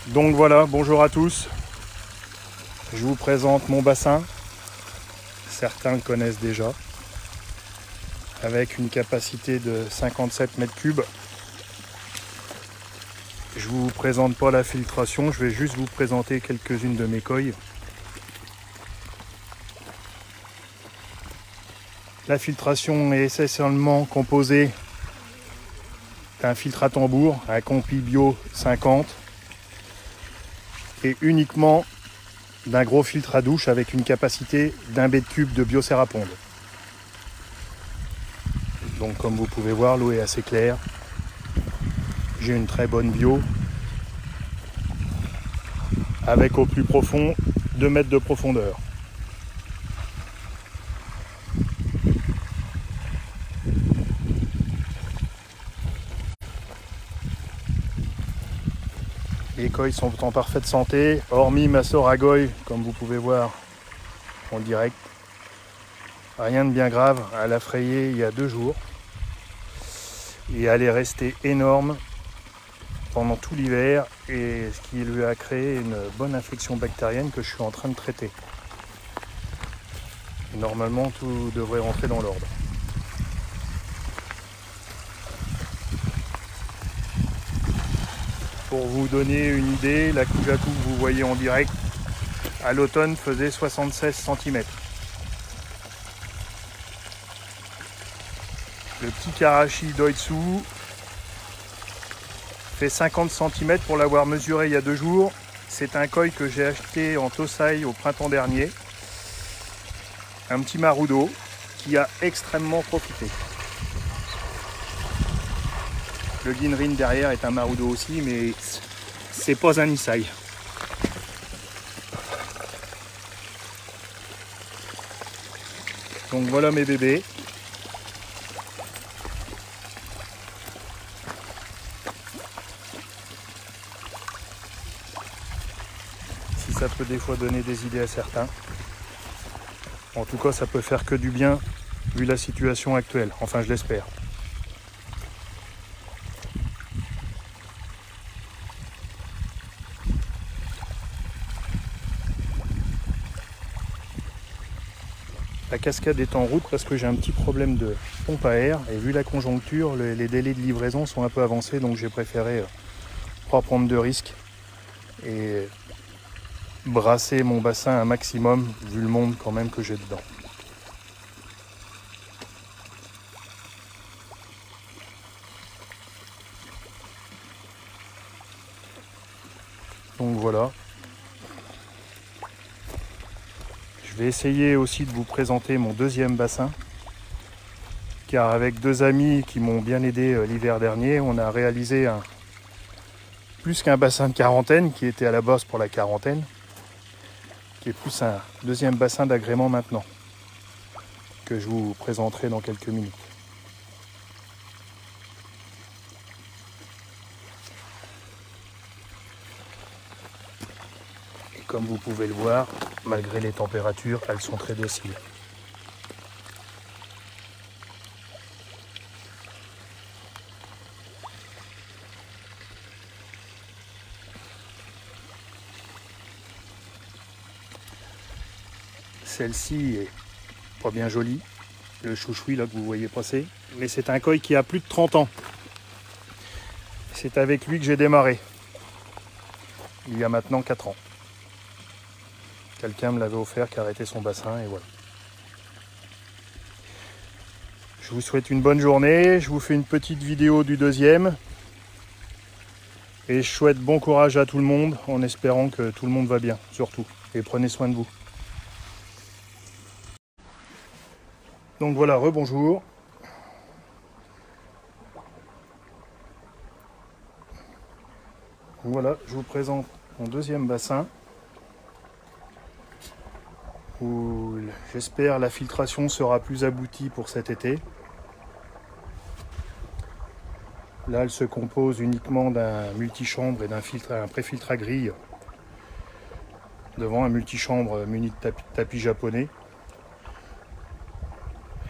Donc voilà, bonjour à tous. Je vous présente mon bassin. Certains le connaissent déjà. Avec une capacité de 57 mètres cubes. Je ne vous présente pas la filtration, je vais juste vous présenter quelques-unes de mes coilles. La filtration est essentiellement composée d'un filtre à tambour, un Compi Bio 50 et uniquement d'un gros filtre à douche avec une capacité d'1 mètre cube de Bioceraponde. Donc comme vous pouvez voir, l'eau est assez claire. J'ai une très bonne bio avec au plus profond 2 mètres de profondeur. Les coilles sont en parfaite santé, hormis ma Soragoy, comme vous pouvez voir en direct. Rien de bien grave, elle a frayé il y a 2 jours. Et elle est restée énorme pendant tout l'hiver, et ce qui lui a créé une bonne infection bactérienne que je suis en train de traiter. Normalement, tout devrait rentrer dans l'ordre. Pour vous donner une idée, la Kujaku que vous voyez en direct, à l'automne faisait 76 cm. Le petit Karachi Doitsu fait 50 cm pour l'avoir mesuré il y a 2 jours. C'est un koi que j'ai acheté en Tosai au printemps dernier. Un petit marudo qui a extrêmement profité. Le Ginrin derrière est un marudo aussi, mais c'est pas un Issai. Donc voilà mes bébés. Si ça peut des fois donner des idées à certains. En tout cas, ça peut faire que du bien vu la situation actuelle. Enfin, je l'espère. La cascade est en route parce que j'ai un petit problème de pompe à air et vu la conjoncture, les délais de livraison sont un peu avancés, donc j'ai préféré pas prendre de risques et brasser mon bassin un maximum vu le monde quand même que j'ai dedans. Donc voilà. Je vais essayer aussi de vous présenter mon deuxième bassin, car avec 2 amis qui m'ont bien aidé l'hiver dernier, on a réalisé plus qu'un bassin de quarantaine qui était à la base pour la quarantaine, qui est plus un deuxième bassin d'agrément maintenant, que je vous présenterai dans quelques minutes. Et comme vous pouvez le voir, malgré les températures, elles sont très dociles. Celle-ci est pas bien jolie, le chouchoui là que vous voyez passer, mais c'est un koi qui a plus de 30 ans. C'est avec lui que j'ai démarré, il y a maintenant 4 ans. Quelqu'un me l'avait offert, qui a arrêté son bassin, et voilà. Je vous souhaite une bonne journée, je vous fais une petite vidéo du deuxième. Et je souhaite bon courage à tout le monde, en espérant que tout le monde va bien, surtout. Et prenez soin de vous. Donc voilà, rebonjour. Voilà, je vous présente mon deuxième bassin, où j'espère la filtration sera plus aboutie pour cet été. Là, elle se compose uniquement d'un multichambre et d'un filtre, un pré-filtre à grille. Devant un multichambre muni de tapis japonais.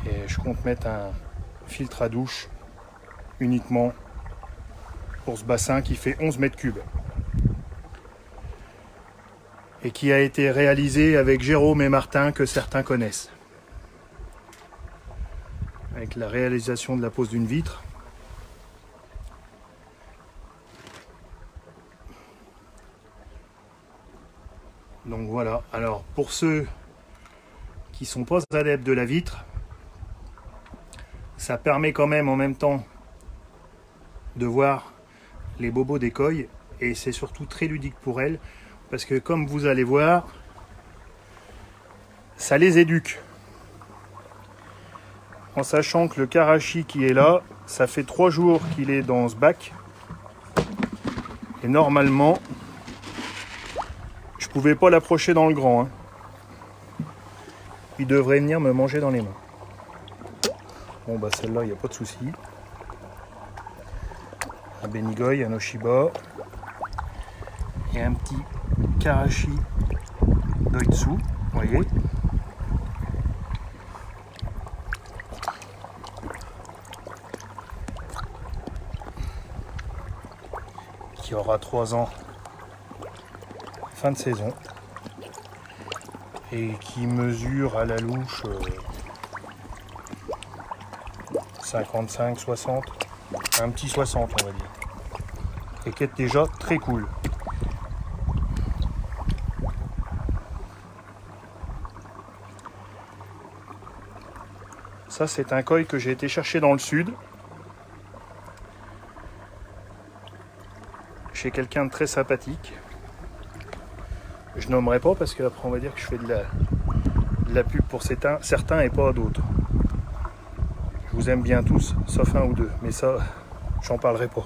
Et je compte mettre un filtre à douche uniquement pour ce bassin qui fait 11 mètres cubes. et qui a été réalisé avec Jérôme et Martin, que certains connaissent. Avec la réalisation de la pose d'une vitre. Donc voilà, alors pour ceux qui ne sont pas adeptes de la vitre, ça permet quand même en même temps de voir les bobos des coilles, et c'est surtout très ludique pour elles, parce que comme vous allez voir, ça les éduque. En sachant que le karachi qui est là, ça fait 3 jours qu'il est dans ce bac, et normalement, je pouvais pas l'approcher dans le grand. Il devrait venir me manger dans les mains. Bon bah celle-là, il n'y a pas de souci. Un Benigoy, un Oshiba et un petit Karachi Doitsu, vous voyez. Qui aura 3 ans fin de saison et qui mesure à la louche 55-60, un petit 60 on va dire, et qui est déjà très cool. Ça c'est un koi que j'ai été chercher dans le sud, chez quelqu'un de très sympathique. Je nommerai pas parce qu'après on va dire que je fais de la pub pour certains et pas d'autres. Je vous aime bien tous, sauf un ou deux, mais ça, j'en parlerai pas.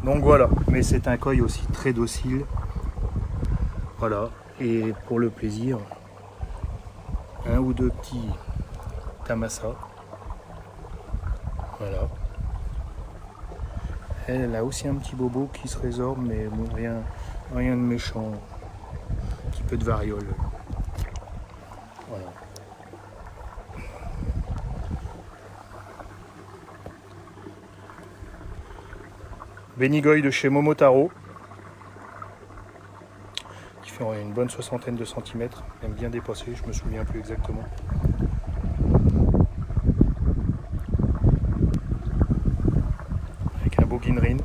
Donc voilà, mais c'est un koi aussi très docile. Voilà, et pour le plaisir, un ou deux petits tamasa. Voilà. Elle a aussi un petit bobo qui se résorbe, mais bon, rien de méchant. Un petit peu de variole. Voilà. Benigoy de chez Momotaro, qui fait une bonne 60aine de centimètres, même bien dépassé, je me souviens plus exactement. Avec un beau Ginrin,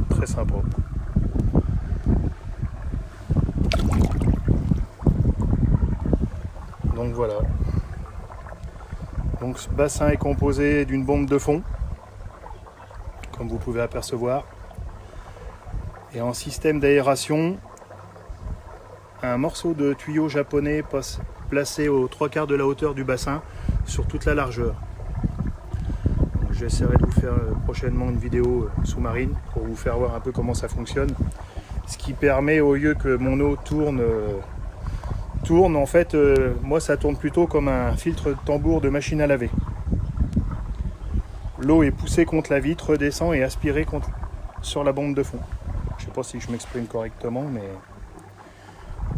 très sympa. Donc voilà. Donc ce bassin est composé d'une bombe de fond, comme vous pouvez apercevoir, et en système d'aération, un morceau de tuyau japonais placé aux 3/4 de la hauteur du bassin sur toute la largeur. J'essaierai de vous faire prochainement une vidéo sous-marine pour vous faire voir un peu comment ça fonctionne, ce qui permet, au lieu que mon eau tourne en fait, moi ça tourne plutôt comme un filtre de tambour de machine à laver. L'eau est poussée contre la vitre, redescend et aspirée sur la bombe de fond. Je sais pas si je m'exprime correctement,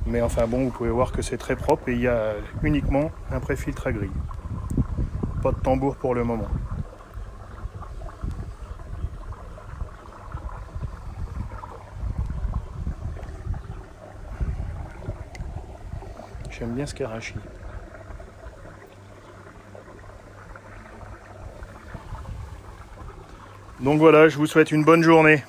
mais enfin bon, vous pouvez voir que c'est très propre et il y a uniquement un pré-filtre à grille. Pas de tambour pour le moment. J'aime bien ce karachi. Donc voilà, je vous souhaite une bonne journée.